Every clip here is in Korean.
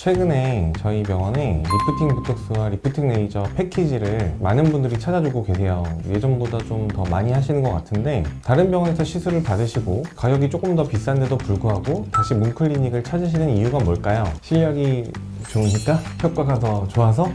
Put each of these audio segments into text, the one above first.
최근에 저희 병원에 리프팅 보톡스와 리프팅 레이저 패키지를 많은 분들이 찾아주고 계세요. 예전보다 좀 더 많이 하시는 것 같은데, 다른 병원에서 시술을 받으시고 가격이 조금 더 비싼데도 불구하고 다시 문클리닉을 찾으시는 이유가 뭘까요? 실력이 좋으니까? 효과가 더 좋아서?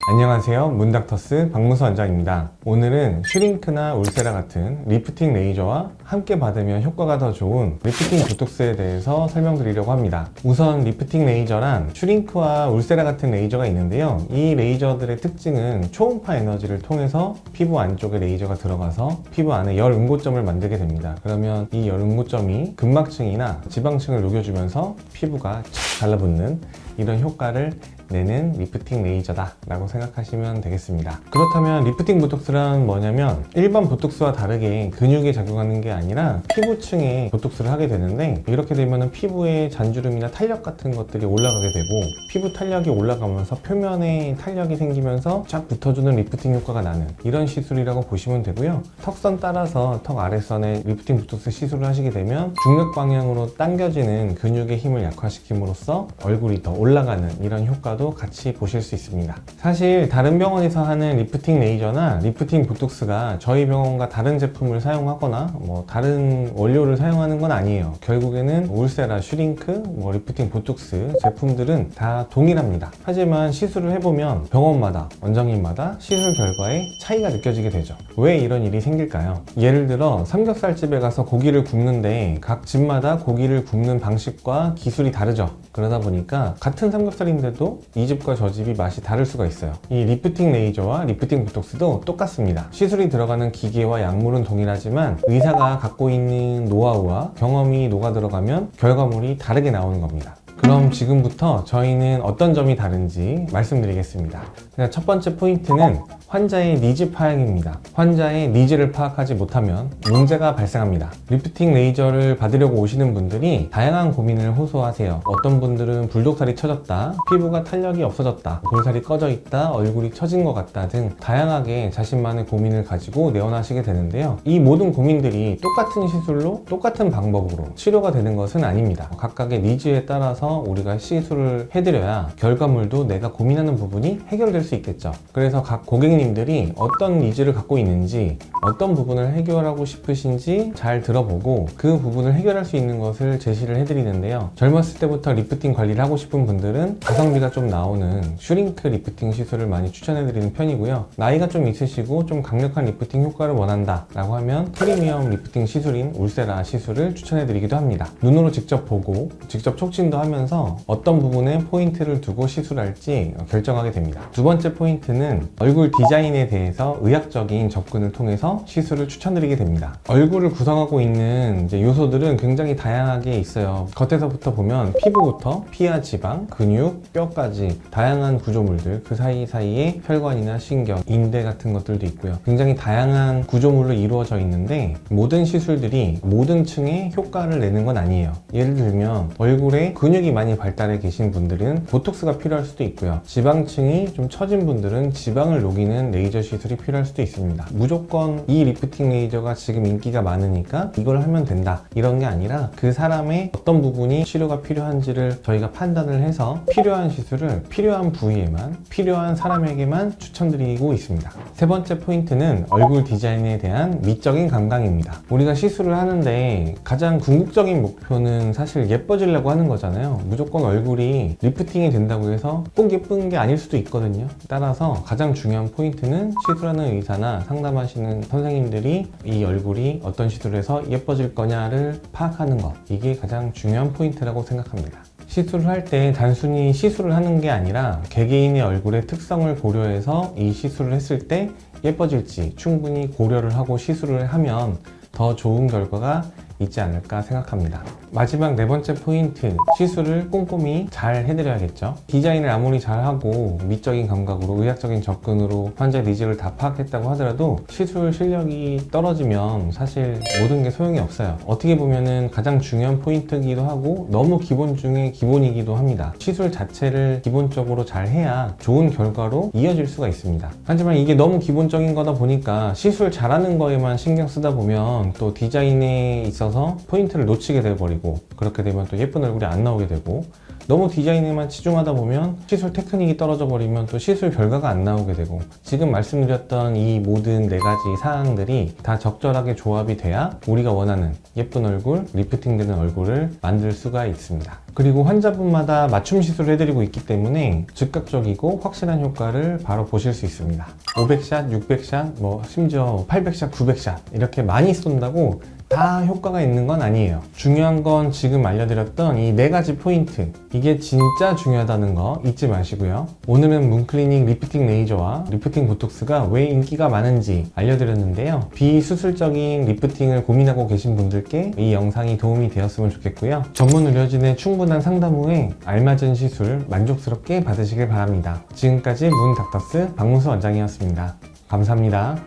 안녕하세요, 문닥터스 박문수 원장입니다. 오늘은 슈링크나 울세라 같은 리프팅 레이저와 함께 받으면 효과가 더 좋은 리프팅 보톡스에 대해서 설명드리려고 합니다. 우선 리프팅 레이저란 슈링크와 울세라 같은 레이저가 있는데요, 이 레이저들의 특징은 초음파 에너지를 통해서 피부 안쪽에 레이저가 들어가서 피부 안에 열 응고점을 만들게 됩니다. 그러면 이 열 응고점이 근막층이나 지방층을 녹여주면서 피부가 착 달라붙는 이런 효과를 내는 리프팅 레이저다 라고 생각하시면 되겠습니다. 그렇다면 리프팅 보톡스란 뭐냐면, 일반 보톡스와 다르게 근육에 작용하는 게 아니라 피부층에 보톡스를 하게 되는데, 이렇게 되면 피부에 잔주름이나 탄력 같은 것들이 올라가게 되고, 피부 탄력이 올라가면서 표면에 탄력이 생기면서 쫙 붙어주는 리프팅 효과가 나는 이런 시술이라고 보시면 되고요. 턱선 따라서 턱 아래선에 리프팅 보톡스 시술을 하시게 되면 중력 방향으로 당겨지는 근육의 힘을 약화시킴으로써 얼굴이 더 올라가는 이런 효과도 같이 보실 수 있습니다. 사실 다른 병원에서 하는 리프팅 레이저나 리프팅 보톡스가 저희 병원과 다른 제품을 사용하거나 다른 원료를 사용하는 건 아니에요. 결국에는 울세라, 슈링크, 리프팅 보톡스 제품들은 다 동일합니다. 하지만 시술을 해보면 병원마다, 원장님마다 시술 결과에 차이가 느껴지게 되죠. 왜 이런 일이 생길까요? 예를 들어 삼겹살집에 가서 고기를 굽는데 각 집마다 고기를 굽는 방식과 기술이 다르죠. 그러다 보니까 같은 삼겹살인데도 이 집과 저 집이 맛이 다를 수가 있어요. 이 리프팅 레이저와 리프팅 보톡스도 똑같습니다. 시술이 들어가는 기계와 약물은 동일하지만 의사가 갖고 있는 노하우와 경험이 녹아 들어가면 결과물이 다르게 나오는 겁니다. 그럼 지금부터 저희는 어떤 점이 다른지 말씀드리겠습니다. 첫 번째 포인트는 환자의 니즈 파악입니다. 환자의 니즈를 파악하지 못하면 문제가 발생합니다. 리프팅 레이저를 받으려고 오시는 분들이 다양한 고민을 호소하세요. 어떤 분들은 불독살이 처졌다, 피부가 탄력이 없어졌다, 볼살이 꺼져 있다, 얼굴이 처진 것 같다 등 다양하게 자신만의 고민을 가지고 내원하시게 되는데요, 이 모든 고민들이 똑같은 시술로 똑같은 방법으로 치료가 되는 것은 아닙니다. 각각의 니즈에 따라서 우리가 시술을 해드려야 결과물도 내가 고민하는 부분이 해결될 수 있겠죠. 그래서 각 고객님들이 어떤 니즈를 갖고 있는지, 어떤 부분을 해결하고 싶으신지 잘 들어보고 그 부분을 해결할 수 있는 것을 제시를 해드리는데요, 젊었을 때부터 리프팅 관리를 하고 싶은 분들은 가성비가 좀 나오는 슈링크 리프팅 시술을 많이 추천해드리는 편이고요, 나이가 좀 있으시고 좀 강력한 리프팅 효과를 원한다 라고 하면 프리미엄 리프팅 시술인 울세라 시술을 추천해드리기도 합니다. 눈으로 직접 보고 직접 촉진도 하면서 어떤 부분에 포인트를 두고 시술할지 결정하게 됩니다. 두 번째 포인트는 얼굴 디자인에 대해서 의학적인 접근을 통해서 시술을 추천드리게 됩니다. 얼굴을 구성하고 있는 요소들은 굉장히 다양하게 있어요. 겉에서부터 보면 피부부터 피하, 지방, 근육, 뼈까지 다양한 구조물들, 그 사이사이에 혈관이나 신경, 인대 같은 것들도 있고요. 굉장히 다양한 구조물로 이루어져 있는데 모든 시술들이 모든 층에 효과를 내는 건 아니에요. 예를 들면 얼굴에 근육이 많이 발달해 계신 분들은 보톡스가 필요할 수도 있고요, 지방층이 좀 처진 분들은 지방을 녹이는 레이저 시술이 필요할 수도 있습니다. 무조건 이 리프팅 레이저가 지금 인기가 많으니까 이걸 하면 된다 이런 게 아니라 그 사람의 어떤 부분이 치료가 필요한지를 저희가 판단을 해서 필요한 시술을 필요한 부위에만, 필요한 사람에게만 추천드리고 있습니다. 세 번째 포인트는 얼굴 디자인에 대한 미적인 감각입니다. 우리가 시술을 하는데 가장 궁극적인 목표는 사실 예뻐지려고 하는 거잖아요. 무조건 얼굴이 리프팅이 된다고 해서 꼭 예쁜 게 아닐 수도 있거든요. 따라서 가장 중요한 포인트는 시술하는 의사나 상담하시는 선생님들이 이 얼굴이 어떤 시술을 해서 예뻐질 거냐를 파악하는 것, 이게 가장 중요한 포인트라고 생각합니다. 시술을 할 때 단순히 시술을 하는 게 아니라 개개인의 얼굴의 특성을 고려해서 이 시술을 했을 때 예뻐질지 충분히 고려를 하고 시술을 하면 더 좋은 결과가 있지 않을까 생각합니다. 마지막 네 번째 포인트, 시술을 꼼꼼히 잘 해드려야겠죠. 디자인을 아무리 잘하고 미적인 감각으로 의학적인 접근으로 환자 니즈를 다 파악했다고 하더라도 시술 실력이 떨어지면 사실 모든 게 소용이 없어요. 어떻게 보면은 가장 중요한 포인트이기도 하고 너무 기본 중에 기본이기도 합니다. 시술 자체를 기본적으로 잘 해야 좋은 결과로 이어질 수가 있습니다. 하지만 이게 너무 기본적인 거다 보니까 시술 잘하는 거에만 신경 쓰다 보면 또 디자인에 있어서 포인트를 놓치게 돼버리고 버리고, 그렇게 되면 또 예쁜 얼굴이 안 나오게 되고, 너무 디자인에만 치중하다 보면 시술 테크닉이 떨어져 버리면 또 시술 결과가 안 나오게 되고, 지금 말씀드렸던 이 모든 4가지 사항들이 다 적절하게 조합이 돼야 우리가 원하는 예쁜 얼굴, 리프팅 되는 얼굴을 만들 수가 있습니다. 그리고 환자분마다 맞춤 시술을 해드리고 있기 때문에 즉각적이고 확실한 효과를 바로 보실 수 있습니다. 500샷, 600샷, 심지어 800샷, 900샷 이렇게 많이 쏜다고 다 효과가 있는 건 아니에요. 중요한 건 지금 알려드렸던 이 4가지 포인트, 이게 진짜 중요하다는 거 잊지 마시고요. 오늘은 문클리닉 리프팅 레이저와 리프팅 보톡스가 왜 인기가 많은지 알려드렸는데요. 비수술적인 리프팅을 고민하고 계신 분들께 이 영상이 도움이 되었으면 좋겠고요. 전문 의료진의 충분한 상담 후에 알맞은 시술 만족스럽게 받으시길 바랍니다. 지금까지 문닥터스 박문수 원장이었습니다. 감사합니다.